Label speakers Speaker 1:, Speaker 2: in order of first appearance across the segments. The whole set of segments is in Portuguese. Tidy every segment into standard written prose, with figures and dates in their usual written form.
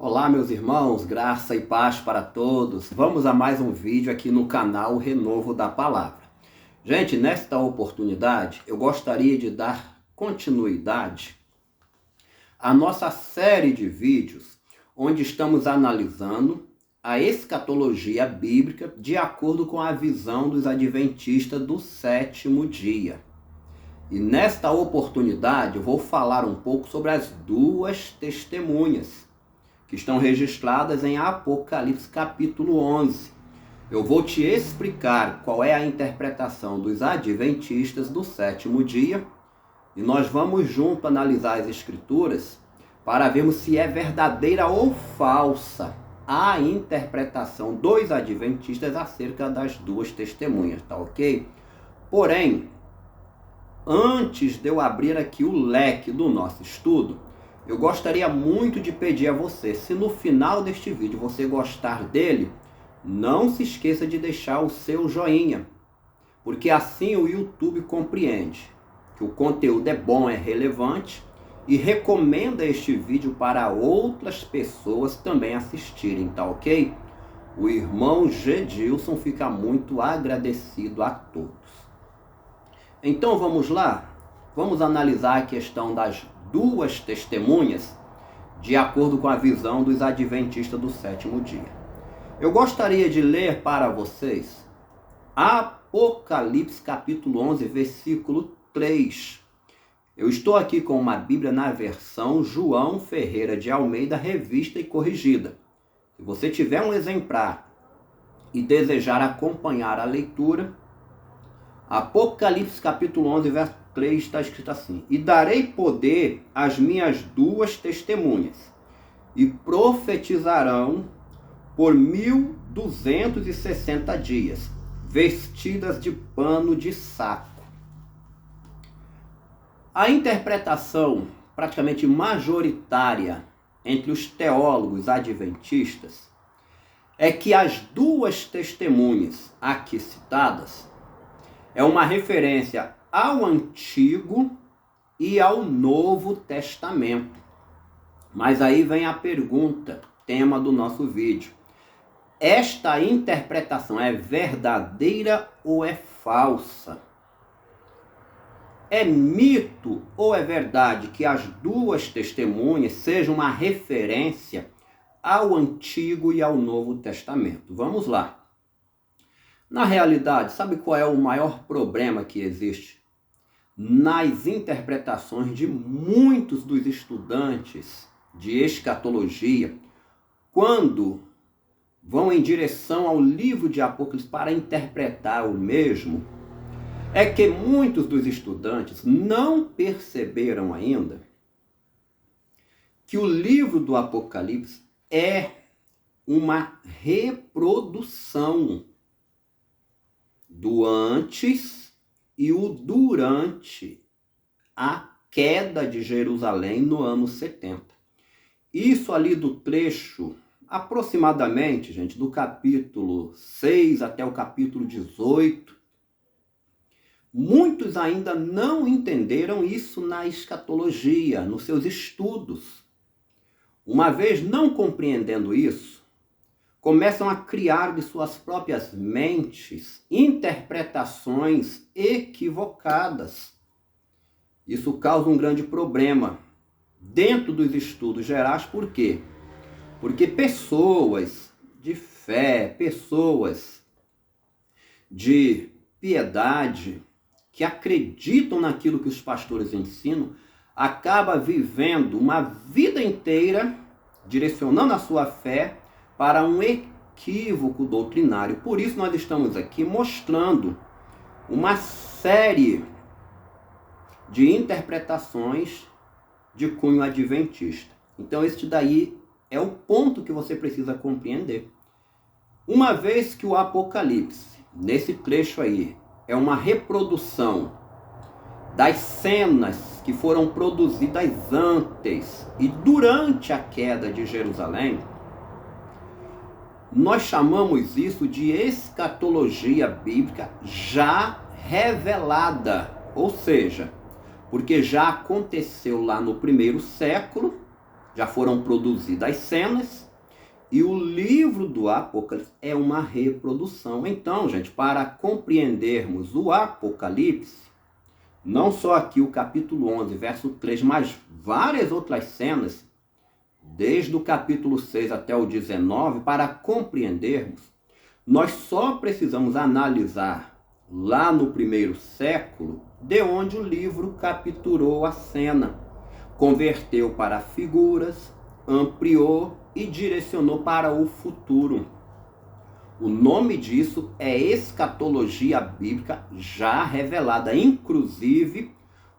Speaker 1: Olá, meus irmãos, graça e paz para todos. Vamos a mais um vídeo aqui no canal Renovo da Palavra. Gente, nesta oportunidade, eu gostaria de dar continuidade à nossa série de vídeos, onde estamos analisando a escatologia bíblica de acordo com a visão dos adventistas do sétimo dia. E nesta oportunidade, eu vou falar um pouco sobre as duas testemunhas que estão registradas em Apocalipse capítulo 11. Eu vou te explicar qual é a interpretação dos adventistas do sétimo dia e nós vamos junto analisar as escrituras para vermos se é verdadeira ou falsa a interpretação dos adventistas acerca das duas testemunhas, tá ok? Porém, antes de eu abrir aqui o leque do nosso estudo, eu gostaria muito de pedir a você, se no final deste vídeo você gostar dele, não se esqueça de deixar o seu joinha, porque assim o YouTube compreende que o conteúdo é bom, é relevante e recomenda este vídeo para outras pessoas também assistirem, tá ok? O irmão Gedilson fica muito agradecido a todos. Então vamos lá? Vamos analisar a questão das duas testemunhas de acordo com a visão dos adventistas do sétimo dia. Eu gostaria de ler para vocês Apocalipse capítulo 11, versículo 3. Eu estou aqui com uma Bíblia na versão João Ferreira de Almeida, revista e corrigida. Se você tiver um exemplar e desejar acompanhar a leitura, Apocalipse capítulo 11, verso 3 está escrito assim: E darei poder às minhas duas testemunhas, e profetizarão por 1260 dias, vestidas de pano de saco. A interpretação praticamente majoritária entre os teólogos adventistas é que as duas testemunhas aqui citadas é uma referência ao Antigo e ao Novo Testamento. Mas aí vem a pergunta, tema do nosso vídeo. Esta interpretação é verdadeira ou é falsa? É mito ou é verdade que as duas testemunhas sejam uma referência ao Antigo e ao Novo Testamento? Vamos lá. Na realidade, sabe qual é o maior problema que existe nas interpretações de muitos dos estudantes de escatologia, quando vão em direção ao livro de Apocalipse para interpretar o mesmo? É que muitos dos estudantes não perceberam ainda que o livro do Apocalipse é uma reprodução do antes e o durante a queda de Jerusalém no ano 70. Isso ali do trecho, aproximadamente, gente, do capítulo 6 até o capítulo 18, muitos ainda não entenderam isso na escatologia, nos seus estudos. Uma vez não compreendendo isso, começam a criar de suas próprias mentes interpretações equivocadas. Isso causa um grande problema dentro dos estudos gerais. Por quê? Porque pessoas de fé, pessoas de piedade, que acreditam naquilo que os pastores ensinam, acabam vivendo uma vida inteira direcionando a sua fé para um equívoco doutrinário. Por isso nós estamos aqui mostrando uma série de interpretações de cunho adventista. Então este daí é o ponto que você precisa compreender. Uma vez que o Apocalipse, nesse trecho aí, é uma reprodução das cenas que foram produzidas antes e durante a queda de Jerusalém, nós chamamos isso de escatologia bíblica já revelada, ou seja, porque já aconteceu lá no primeiro século já foram produzidas as cenas, e o livro do Apocalipse é uma reprodução. Então, gente, para compreendermos o Apocalipse, não só aqui o capítulo 11, verso 3, mas várias outras cenas, desde o capítulo 6 até o 19, para compreendermos, nós só precisamos analisar lá no primeiro século, de onde o livro capturou a cena, converteu para figuras, ampliou e direcionou para o futuro. O nome disso é escatologia bíblica já revelada. Inclusive,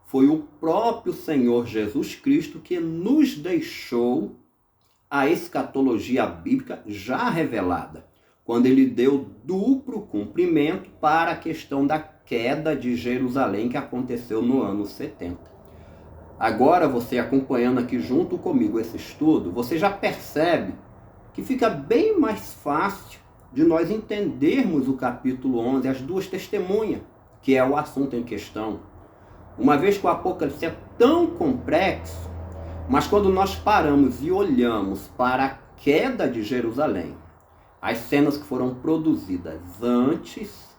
Speaker 1: foi o próprio Senhor Jesus Cristo que nos deixou a escatologia bíblica já revelada, quando ele deu duplo cumprimento para a questão da queda de Jerusalém que aconteceu no ano 70. Agora, você acompanhando aqui junto comigo esse estudo, você já percebe que fica bem mais fácil de nós entendermos o capítulo 11, as duas testemunhas, que é o assunto em questão. Uma vez que o Apocalipse é tão complexo, mas quando nós paramos e olhamos para a queda de Jerusalém, as cenas que foram produzidas antes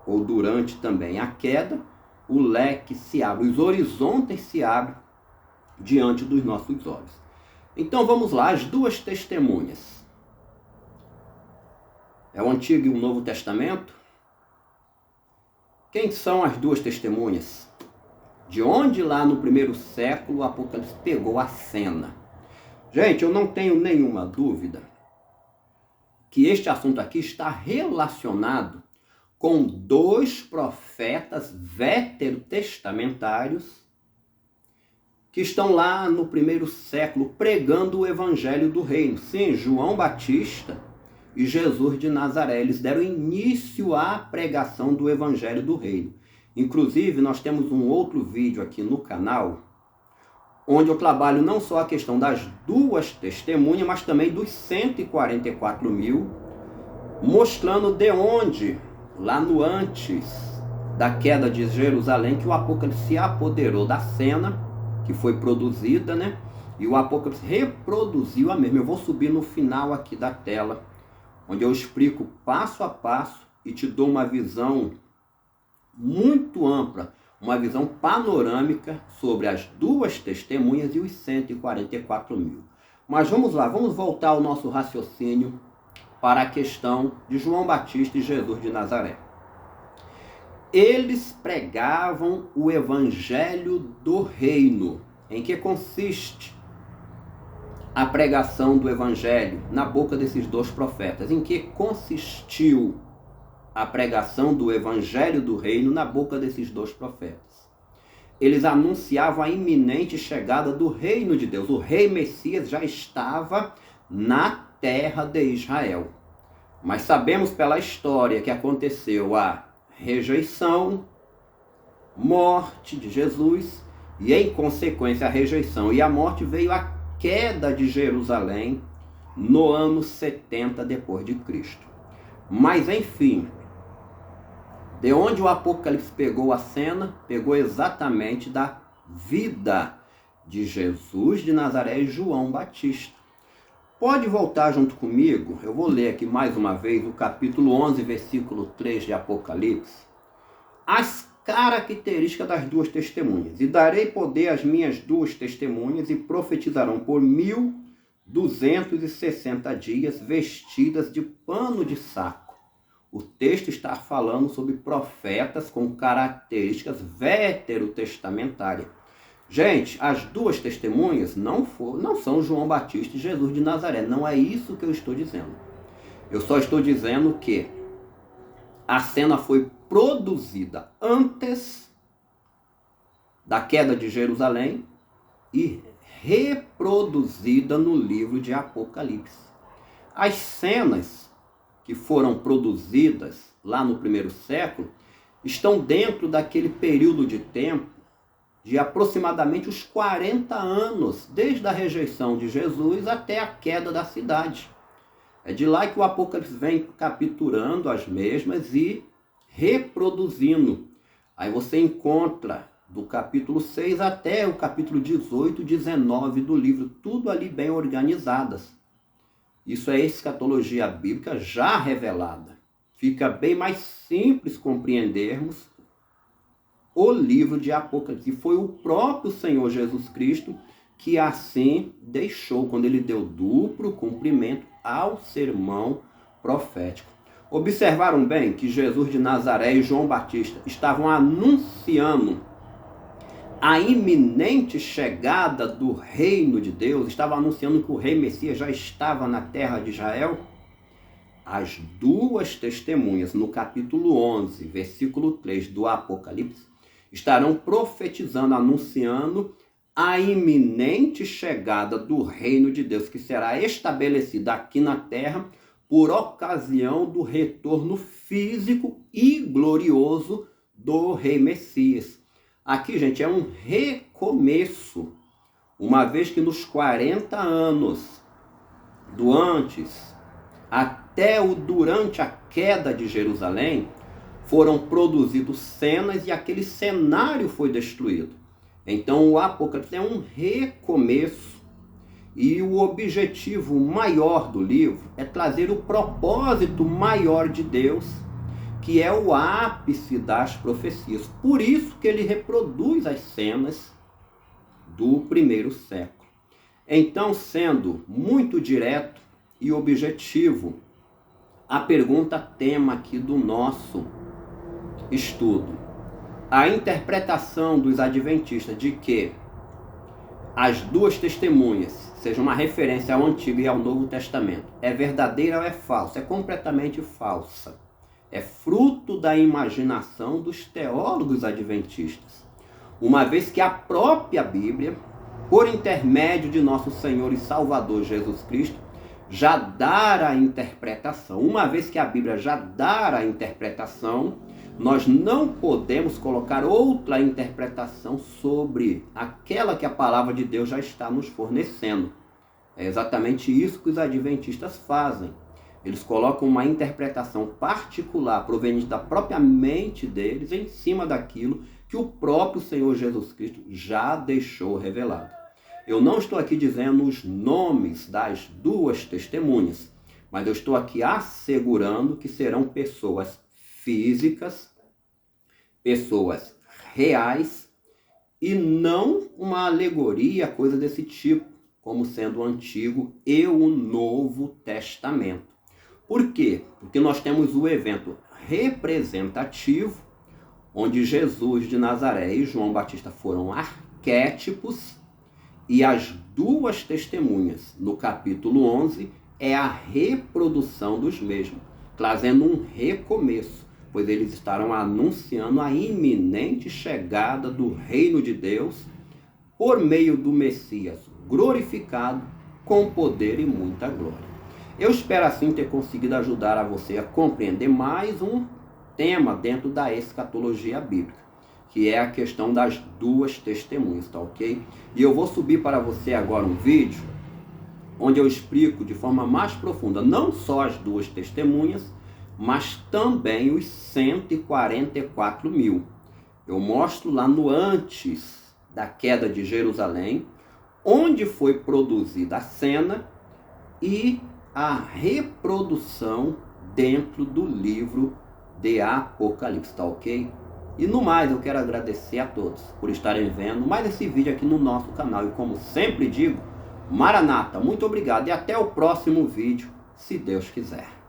Speaker 1: ou durante também a queda, o leque se abre, os horizontes se abrem diante dos nossos olhos. Então vamos lá, as duas testemunhas. É o Antigo e o Novo Testamento. Quem são as duas testemunhas? De onde lá no primeiro século o Apocalipse pegou a cena? Gente, eu não tenho nenhuma dúvida que este assunto aqui está relacionado com dois profetas veterotestamentários que estão lá no primeiro século pregando o evangelho do reino. Sim, João Batista e Jesus de Nazaré, eles deram início à pregação do evangelho do reino. Inclusive, nós temos um outro vídeo aqui no canal, onde eu trabalho não só a questão das duas testemunhas, mas também dos 144 mil, mostrando de onde, lá no antes da queda de Jerusalém, que o Apocalipse se apoderou da cena que foi produzida, né? E o Apocalipse reproduziu a mesma. Eu vou subir no final aqui da tela, onde eu explico passo a passo e te dou uma visão muito ampla, uma visão panorâmica sobre as duas testemunhas e os 144 mil. Mas vamos lá, vamos voltar ao nosso raciocínio para a questão de João Batista e Jesus de Nazaré. Eles pregavam o evangelho do reino. Em que consiste a pregação do evangelho na boca desses dois profetas? Em que consistiu a pregação do evangelho do reino na boca desses dois profetas? Eles anunciavam a iminente chegada do reino de Deus. O rei Messias já estava na terra de Israel. Mas sabemos pela história que aconteceu a rejeição, morte de Jesus, e em consequência a rejeição e a morte veio a queda de Jerusalém no ano 70 depois de Cristo. Mas enfim, de onde o Apocalipse pegou a cena? Pegou exatamente da vida de Jesus de Nazaré e João Batista. Pode voltar junto comigo, eu vou ler aqui mais uma vez o capítulo 11, versículo 3 de Apocalipse. As características das duas testemunhas. E darei poder às minhas duas testemunhas e profetizarão por 1260 dias vestidas de pano de saco. O texto está falando sobre profetas com características veterotestamentárias. Gente, as duas testemunhas não são João Batista e Jesus de Nazaré. Não é isso que eu estou dizendo. Eu só estou dizendo que a cena foi produzida antes da queda de Jerusalém e reproduzida no livro de Apocalipse. As cenas que foram produzidas lá no primeiro século estão dentro daquele período de tempo de aproximadamente os 40 anos, desde a rejeição de Jesus até a queda da cidade. É de lá que o Apocalipse vem capturando as mesmas e reproduzindo. Aí você encontra do capítulo 6 até o capítulo 18, 19 do livro, tudo ali bem organizadas. Isso é escatologia bíblica já revelada. Fica bem mais simples compreendermos o livro de Apocalipse. E foi o próprio Senhor Jesus Cristo que assim deixou, quando ele deu duplo cumprimento ao sermão profético. Observaram bem que Jesus de Nazaré e João Batista estavam anunciando a iminente chegada do reino de Deus, estavam anunciando que o rei Messias já estava na terra de Israel? As duas testemunhas, no capítulo 11, versículo 3 do Apocalipse, estarão profetizando, anunciando a iminente chegada do reino de Deus, que será estabelecida aqui na terra por ocasião do retorno físico e glorioso do rei Messias. Aqui, gente, é um recomeço, uma vez que nos 40 anos do antes até o durante a queda de Jerusalém, foram produzidos cenas e aquele cenário foi destruído. Então o Apocalipse é um recomeço e o objetivo maior do livro é trazer o propósito maior de Deus, que é o ápice das profecias. Por isso que ele reproduz as cenas do primeiro século. Então, sendo muito direto e objetivo, a pergunta tema aqui do nosso estudo: a interpretação dos adventistas de que as duas testemunhas sejam uma referência ao Antigo e ao Novo Testamento é verdadeira ou é falsa? É completamente falsa. É fruto da imaginação dos teólogos adventistas, uma vez que a própria Bíblia, por intermédio de nosso Senhor e Salvador Jesus Cristo, já dá a interpretação. Uma vez que a Bíblia já dá a interpretação, nós não podemos colocar outra interpretação sobre aquela que a palavra de Deus já está nos fornecendo. É exatamente isso que os adventistas fazem. Eles colocam uma interpretação particular, proveniente da própria mente deles, em cima daquilo que o próprio Senhor Jesus Cristo já deixou revelado. Eu não estou aqui dizendo os nomes das duas testemunhas, mas eu estou aqui assegurando que serão pessoas físicas, pessoas reais, e não uma alegoria, coisa desse tipo, como sendo o Antigo e o Novo Testamento. Por quê? Porque nós temos o evento representativo, onde Jesus de Nazaré e João Batista foram arquétipos, e as duas testemunhas, no capítulo 11, é a reprodução dos mesmos, trazendo um recomeço, pois eles estarão anunciando a iminente chegada do reino de Deus por meio do Messias glorificado, com poder e muita glória. Eu espero assim ter conseguido ajudar a você a compreender mais um tema dentro da escatologia bíblica, que é a questão das duas testemunhas, tá ok? E eu vou subir para você agora um vídeo onde eu explico de forma mais profunda não só as duas testemunhas, mas também os 144 mil. Eu mostro lá no antes da queda de Jerusalém, onde foi produzida a cena e a reprodução dentro do livro de Apocalipse, tá ok? E no mais, eu quero agradecer a todos por estarem vendo mais esse vídeo aqui no nosso canal. E como sempre digo, Maranata, muito obrigado e até o próximo vídeo, se Deus quiser.